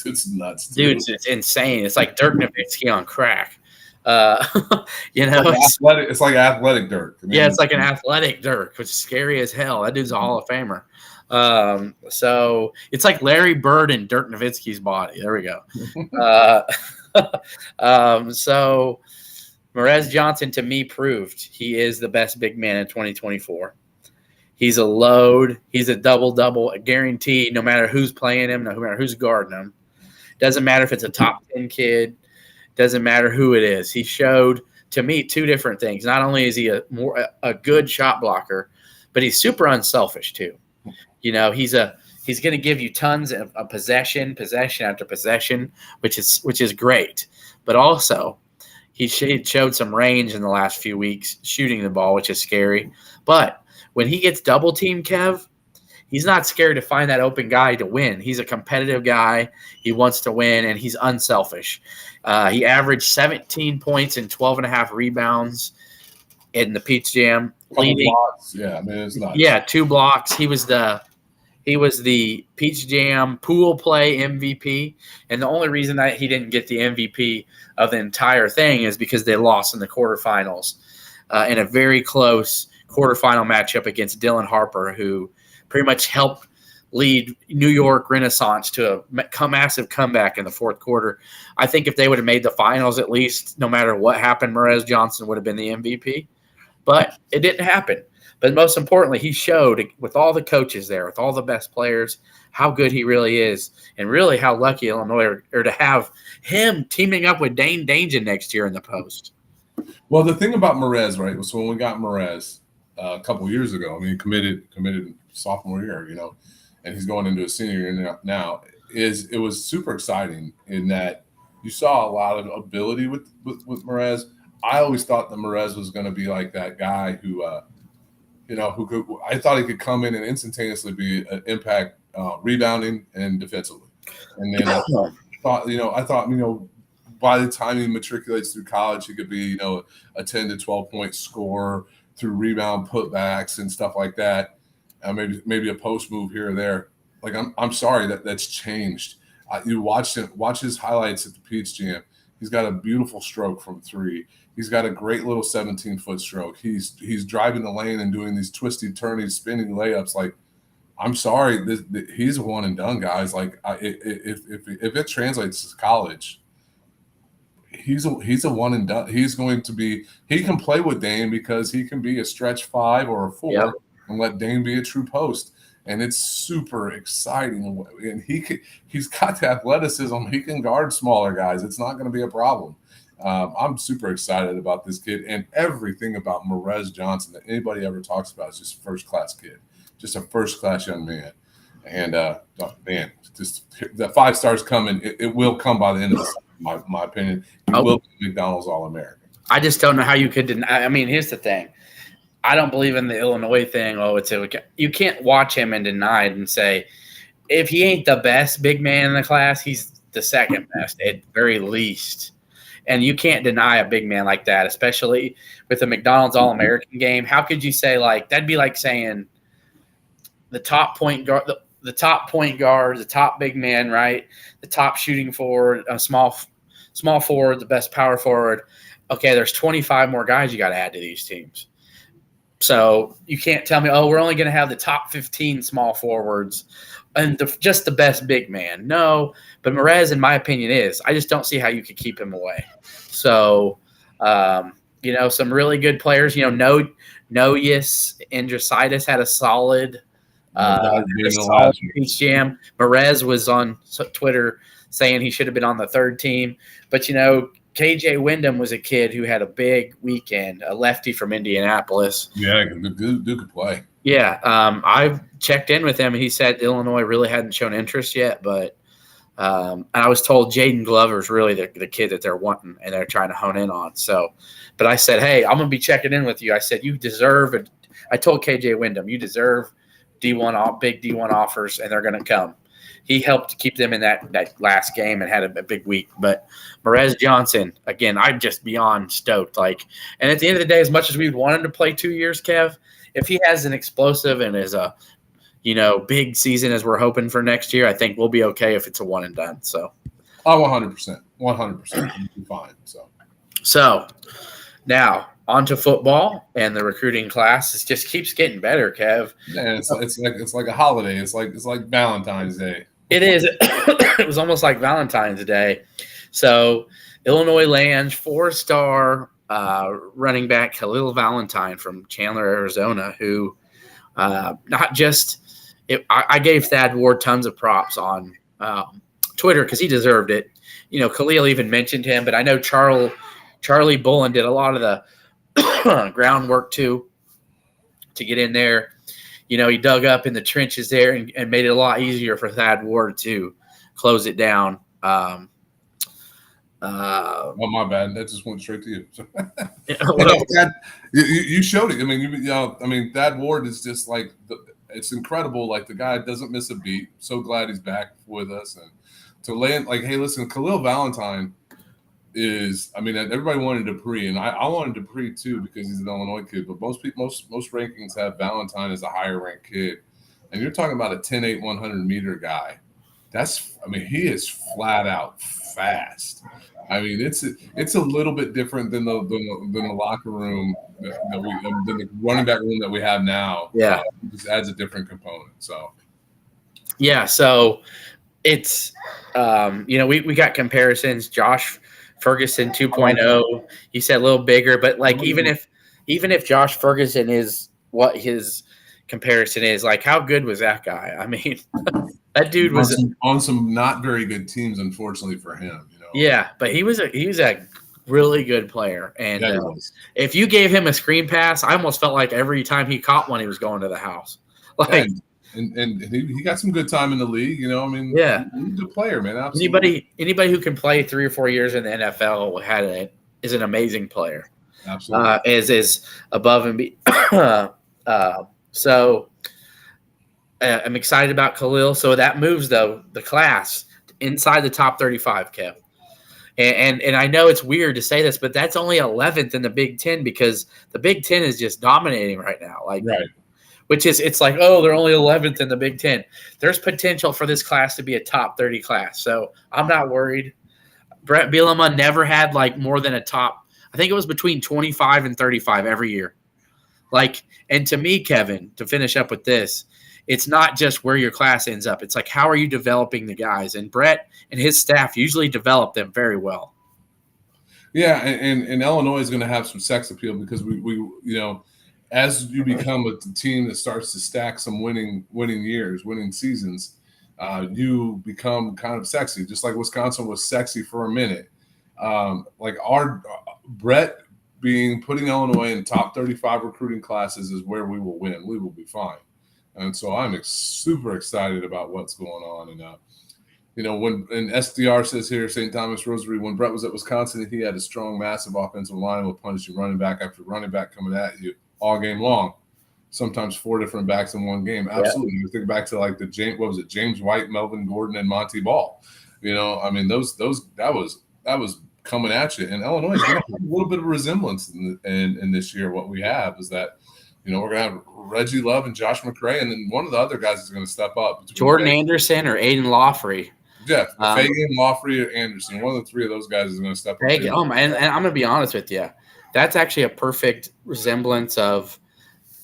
It's nuts. Dude, it's insane. It's like Dirk Nowitzki on crack. It's like athletic Dirk. It's like an athletic Dirk, which is scary as hell. That dude's a Hall of Famer. So it's like Larry Bird and Dirk Nowitzki's body. There we go. So Marez Johnson, to me, proved he is the best big man in 2024. He's a load. He's a double-double, guaranteed, no matter who's playing him, no matter who's guarding him. Doesn't matter if it's a top 10 kid. Doesn't matter who it is. He showed, to me, 2 different things. Not only is he a good shot blocker, but he's super unselfish too. He's going to give you tons of possession after possession, which is great. But also, he showed some range in the last few weeks shooting the ball, which is scary. But when he gets double teamed, Kev, he's not scared to find that open guy to win. He's a competitive guy. He wants to win, and he's unselfish. He averaged 17 points and 12.5 rebounds in the Peach Jam. Blocks. Yeah, it's not. Yeah, 2 blocks. He was the He was the Peach Jam pool play MVP, and the only reason that he didn't get the MVP of the entire thing is because they lost in the quarterfinals in a very close quarterfinal matchup against Dylan Harper, who pretty much helped lead New York Renaissance to a massive comeback in the fourth quarter. I think if they would have made the finals, at least, no matter what happened, Merez Johnson would have been the MVP. But it didn't happen. But most importantly, he showed with all the coaches there, with all the best players, how good he really is, and really how lucky Illinois are to have him teaming up with Dane Danger next year in the post. Well, the thing about Merez, right? So when we got Merez a couple of years ago, I mean, committed sophomore year, and he's going into a senior year now. It was super exciting in that you saw a lot of ability with Merez. I always thought that Merez was going to be like that guy who could. I thought he could come in and instantaneously be an impact rebounding and defensively. And then I thought by the time he matriculates through college, he could be a 10 to 12 point scorer through rebound putbacks and stuff like that. Maybe a post move here or there. Like I'm sorry that's changed. You watch his highlights at the Peach Jam. He's got a beautiful stroke from three. He's got a great little 17-foot stroke. He's driving the lane and doing these twisty, turning, spinning layups. Like, I'm sorry, he's a one and done, guys. Like, if it translates to college, he's a one and done. He's going to be. He can play with Dane because he can be a stretch 5 or a 4 and let Dane be a true post. And it's super exciting. And he's got the athleticism. He can guard smaller guys. It's not going to be a problem. I'm super excited about this kid, and everything about Merez Johnson that anybody ever talks about is just a first-class kid, just a first-class young man. And, man, just that 5 stars coming. It will come by the end of the season, my opinion. He will be McDonald's All-American. I just don't know how you could deny. I mean, here's the thing. I don't believe in the Illinois thing. You can't watch him and deny it and say, if he ain't the best big man in the class, he's the second best at very least. And you can't deny a big man like that, especially with the McDonald's All-American game. How could you say that'd be like saying the top point guard, the top big man, right? The top shooting forward, a small forward, the best power forward. Okay, there's 25 more guys you got to add to these teams. So you can't tell me, we're only going to have the top 15 small forwards and just the best big man. No, but Merez, in my opinion, is. I just don't see how you could keep him away. So, some really good players. Noyes and Drasitis had a solid Peach Jam. Merez was on Twitter saying he should have been on the third team. But, KJ Wyndham was a kid who had a big weekend, a lefty from Indianapolis. Yeah, Duke could play. Yeah, I've checked in with him, and he said Illinois really hadn't shown interest yet. But I was told Jaden Glover's really the kid that they're wanting, and they're trying to hone in on. So, but I said, hey, I'm going to be checking in with you. I said, you deserve it. I told KJ Wyndham, you deserve big D1 offers, and they're going to come. He helped keep them in that last game and had a big week. But Merez Johnson, again, I'm just beyond stoked. And at the end of the day, as much as we want him to play 2 years, Kev, if he has an explosive and is a big season as we're hoping for next year, I think we'll be okay if it's a one and done. So, 100%, 100%, we'll be fine. So now on to football and the recruiting class. It just keeps getting better, Kev. Yeah, it's like a holiday. It's like Valentine's Day. It is. It was almost like Valentine's Day. So Illinois lands 4-star running back Khalil Valentine from Chandler, Arizona, who not just I gave Thad Ward tons of props on Twitter because he deserved it. Khalil even mentioned him, but I know Charlie Bullen did a lot of the groundwork too to get in there. He dug up in the trenches there and made it a lot easier for Thad Ward to close it down. Well, my bad. That just went straight to you. You showed it. I mean, Thad Ward is just it's incredible. The guy doesn't miss a beat. So glad he's back with us. And to land, hey, listen, Khalil Valentine is, everybody wanted Dupree, and I wanted Dupree too because he's an Illinois kid. But most rankings have Valentine as a higher ranked kid. and you're talking about a 10.8 100-meter guy. He is flat out fast. I mean, it's a little bit different than the locker room than the running back room that we have now. Yeah, it just adds a different component. So, yeah. So it's we got comparisons. Josh Ferguson 2.0. You said a little bigger, but like even if Josh Ferguson is what his comparison is, like how good was that guy? I mean, that dude was on some not very good teams, unfortunately for him. Yeah, but he was a really good player, and if you gave him a screen pass, I almost felt like every time he caught one, he was going to the house. Like, and he got some good time in the league. He's a good player, man. Absolutely. Anybody who can play 3 or 4 years in the NFL is an amazing player. Absolutely, is above and beyond. So I'm excited about Khalil. So that moves the class inside the top 35, Kev. And I know it's weird to say this, but that's only 11th in the Big Ten because the Big Ten is just dominating right now. Like, right. It's like, oh, they're only 11th in the Big Ten. There's potential for this class to be a top 30 class. So I'm not worried. Brett Bielema never had like more than a top. I think it was between 25 and 35 every year. Like, and to me, Kevin, to finish up with this, it's not just where your class ends up. It's like, how are you developing the guys? And Brett and his staff usually develop them very well. Yeah, and Illinois is going to have some sex appeal because we as you become a team that starts to stack some winning years, winning seasons, you become kind of sexy, just like Wisconsin was sexy for a minute. Like our Brett putting Illinois in top 35 recruiting classes is where we will win. We will be fine. And so I'm super excited about what's going on. And, when SDR says here, St. Thomas Rosary, when Brett was at Wisconsin, he had a strong, massive offensive line with punishing running back after running back coming at you all game long. Sometimes 4 different backs in one game. Absolutely. You think back to like James White, Melvin Gordon, and Monty Ball. That was coming at you. And Illinois is going to have a little bit of resemblance in this year. What we have is that, we're going to have Reggie Love and Josh McCray, and then one of the other guys is going to step up. Jordan Anderson or Aiden Lawfrey. Yeah, Fagan, Lawfrey, or Anderson. One of the 3 of those guys is going to step up. And I'm going to be honest with you. That's actually a perfect resemblance of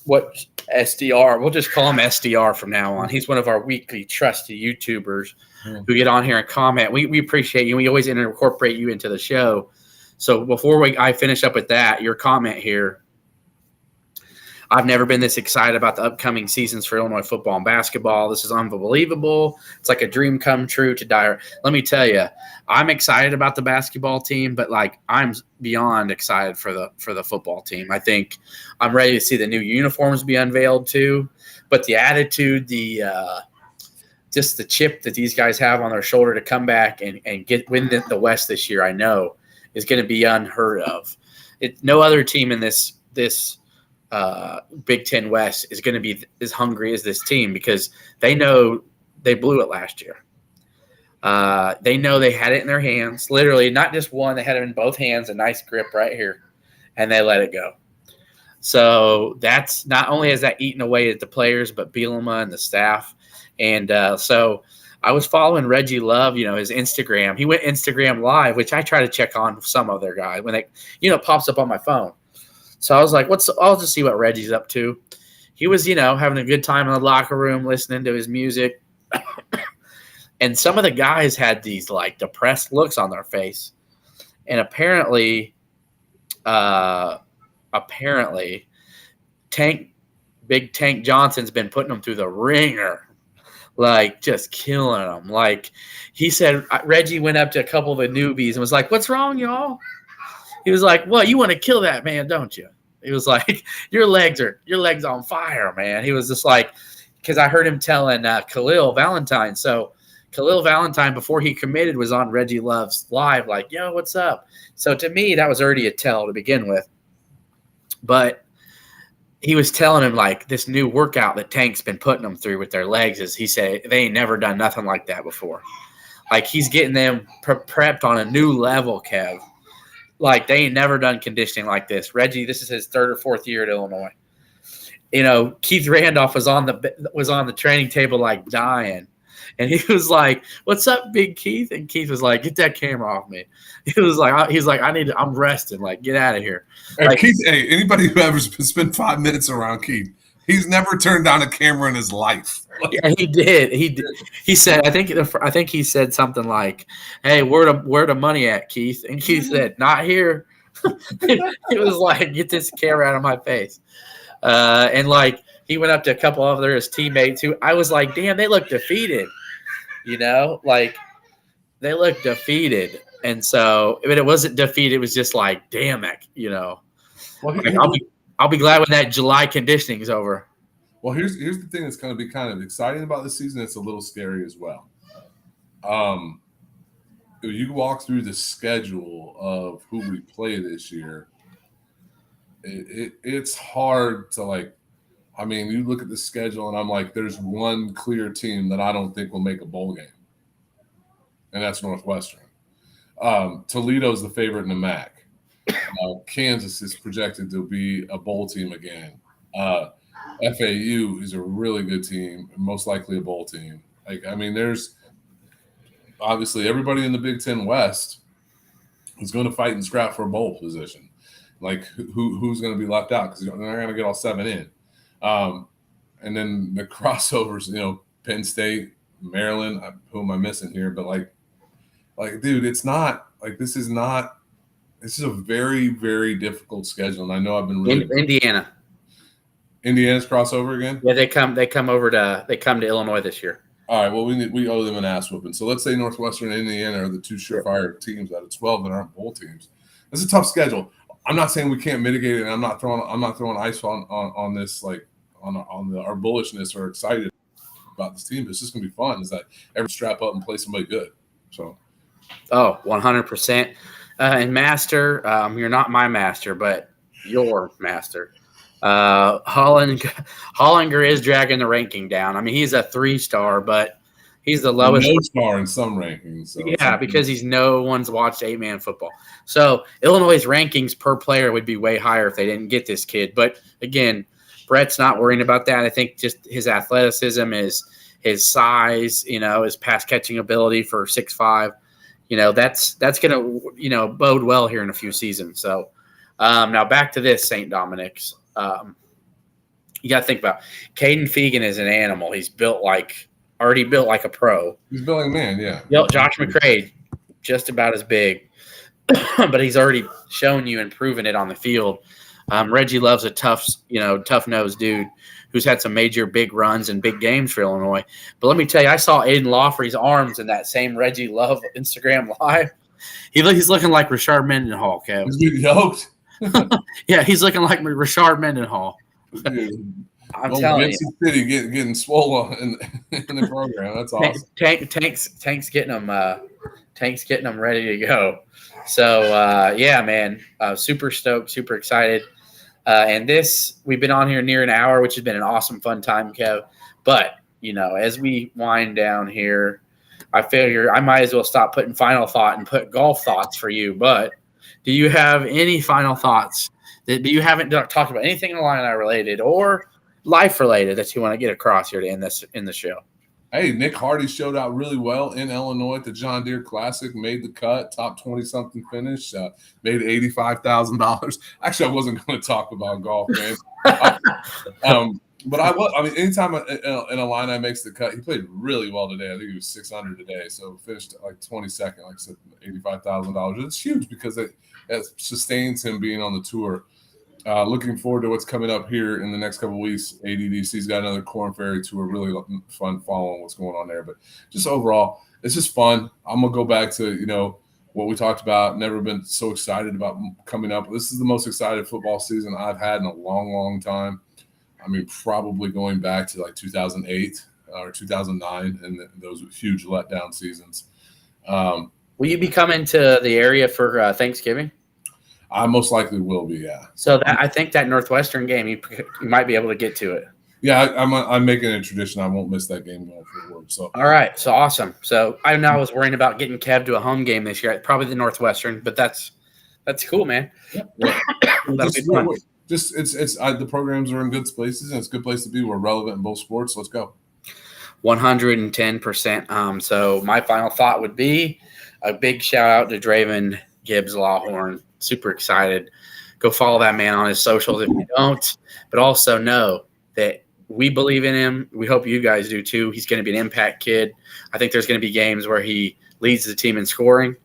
what SDR, we'll just call him SDR from now on. He's one of our weekly trusted YouTubers who get on here and comment. We appreciate you. We always incorporate you into the show. So before I finish up with that, your comment here, I've never been this excited about the upcoming seasons for Illinois football and basketball. This is unbelievable. It's like a dream come true to die. Let me tell you, I'm excited about the basketball team, but like I'm beyond excited for the football team. I think I'm ready to see the new uniforms be unveiled too. But the attitude, just the chip that these guys have on their shoulder to come back and win the West this year, I know is going to be unheard of. No other team in this Big Ten West is going to be as hungry as this team because they know they blew it last year. They know they had it in their hands, literally not just one. They had it in both hands, a nice grip right here, and they let it go. So that's not only has that eaten away at the players, but Bielema and the staff. And so I was following Reggie Love, his Instagram. He went Instagram Live, which I try to check on some of their guys when they, pops up on my phone. So I was like, I'll just see what Reggie's up to. He was, having a good time in the locker room, listening to his music. And some of the guys had these like depressed looks on their face. And apparently Big Tank Johnson's been putting them through the ringer, like just killing them. Like he said, Reggie went up to a couple of the newbies and was like, "What's wrong, y'all?" He was like, "Well, you want to kill that man, don't you?" He was like, your legs on fire, man. He was just like, because I heard him telling Khalil Valentine. So Khalil Valentine, before he committed, was on Reggie Love's live, like, "Yo, what's up?" So to me, that was already a tell to begin with. But he was telling him like this new workout that Tank's been putting them through with their legs is, he said, they ain't never done nothing like that before. Like he's getting them prepped on a new level, Kev. Like they ain't never done conditioning like this. Reggie, this is his 3rd or 4th year at Illinois. Keith Randolph was on the training table like dying. And he was like, "What's up, Big Keith?" And Keith was like, "Get that camera off me." He's like, I'm resting. Like, get out of here. Hey, Like, Keith, anybody who ever spent 5 minutes around Keith, he's never turned down a camera in his life. Yeah, he did. He said, I think he said something like, "Hey, where the money at, Keith?" And Keith said, "Not here." He was like, "Get this camera out of my face." And like he went up to a couple of his teammates who I was like, "Damn, they look defeated." Like they looked defeated. And so, but it wasn't defeat. It was just like, damn it, Well, like, I'll be glad when that July conditioning is over. Well, here's the thing that's going to be kind of exciting about this season. It's a little scary as well. If you walk through the schedule of who we play this year, it's hard to like. I mean, you look at the schedule, and I'm like, there's one clear team that I don't think will make a bowl game, and that's Northwestern. Toledo's the favorite in the MAC. Kansas is projected to be a bowl team again. FAU is a really good team, most likely a bowl team. There's obviously everybody in the Big Ten West is going to fight and scrap for a bowl position. Like who's going to be left out because they're not going to get all 7 in. And then the crossovers, Penn State, Maryland. Who am I missing here? But like, dude, it's not like this is a very, very difficult schedule. And I know I've been really Indiana's crossover again. Yeah, they come to Illinois this year. All right. Well, we owe them an ass whooping. So let's say Northwestern and Indiana are the two surefire teams out of 12 that aren't bowl teams. It's a tough schedule. I'm not saying we can't mitigate it, and I'm not throwing ice on this our bullishness or excited about this team. It's just gonna be fun. Is that every strap up and play somebody good? So, 100%. And master, you're not my master, but your master. Hollinger is dragging the ranking down. I mean, he's a 3-star, but he's the lowest. No star in some rankings. So yeah, because no one's watched 8-man football. So Illinois' rankings per player would be way higher if they didn't get this kid. But again, Brett's not worrying about that. I think just his athleticism, his size, his pass catching ability for 6'5", that's going to, bode well here in a few seasons. So now back to this St. Dominic's. You got to think about Caden Fegan is an animal. He's already built like a pro. He's building man, yeah. Josh McCray, just about as big, but he's already shown you and proven it on the field. Reggie Love's a tough-nosed dude who's had some major big runs and big games for Illinois. But let me tell you, I saw Aiden Lawfrey's arms in that same Reggie Love Instagram live. He's looking like Rashard Mendenhall, Kev. He's getting yoked. Yeah, he's looking like Rashard Mendenhall. I'm telling you. City getting swollen in the program. That's awesome. Tank's getting them ready to go. So yeah, man, super stoked, super excited. And we've been on here near an hour, which has been an awesome, fun time, Kev. But as we wind down here, I figure I might as well stop putting final thought and put golf thoughts for you. But do you have any final thoughts that you haven't talked about anything Illini related or life related that you want to get across here to end the show? Hey, Nick Hardy showed out really well in Illinois at the John Deere Classic, made the cut, top 20-something finish, made $85,000. Actually, I wasn't going to talk about golf, man. But anytime an Illini makes the cut, he played really well today. I think he was 600 today, so finished at like 22nd, like I said, $85,000. It's huge because it sustains him being on the tour. Looking forward to what's coming up here in the next couple of weeks. ADDC's got another Corn Ferry tour. Really fun following what's going on there. But just overall, it's just fun. I'm going to go back to, what we talked about. Never been so excited about coming up. This is the most excited football season I've had in a long, long time. I mean, probably going back to like 2008 or 2009 and those huge letdown seasons. Will you be coming to the area for Thanksgiving? I most likely will be, yeah. So I think that Northwestern game, you might be able to get to it. Yeah, I'm making it a tradition. I won't miss that game going forward. So all right, so awesome. So I know I was worrying about getting Kev to a home game this year, probably the Northwestern, but that's cool, man. Yeah. That'll be fun. just the programs are in good places, and it's a good place to be. We're relevant in both sports. Let's go. 110%. So my final thought would be a big shout out to Dravyn Gibbs-Lawhorn. Super excited. Go follow that man on his socials if you don't. But also know that we believe in him. We hope you guys do too. He's going to be an impact kid. I think there's going to be games where he leads the team in scoring.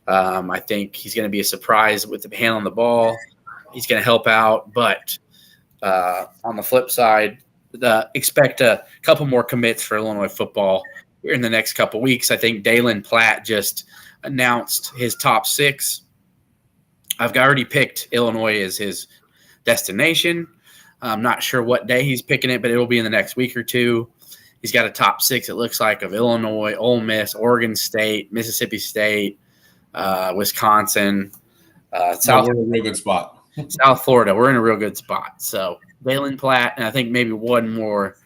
I think he's going to be a surprise with the handling the ball. He's going to help out. But on the flip side, expect a couple more commits for Illinois football here in the next couple weeks. I think Dalen Platt just announced his top 6. I've already picked Illinois as his destination. I'm not sure what day he's picking it, but it will be in the next week or two. He's got a top 6, it looks like, of Illinois, Ole Miss, Oregon State, Mississippi State, Wisconsin, South. We're in a real good spot. South Florida. We're in a real good spot. So Dalen Platt, and I think maybe one more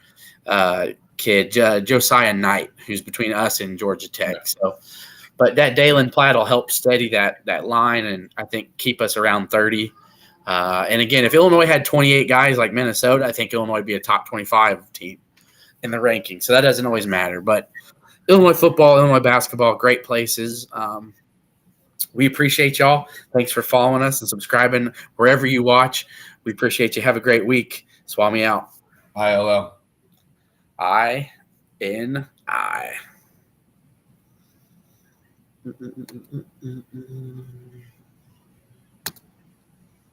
kid, Josiah Knight, who's between us and Georgia Tech. So, but that Dalen Platt will help steady that line, and I think keep us around 30. And again, if Illinois had 28 guys like Minnesota, I think Illinois would be a top 25 team in the ranking. So that doesn't always matter. But Illinois football, Illinois basketball, great places. We appreciate y'all. Thanks for following us and subscribing wherever you watch. We appreciate you. Have a great week. Swami out. ILL. INI.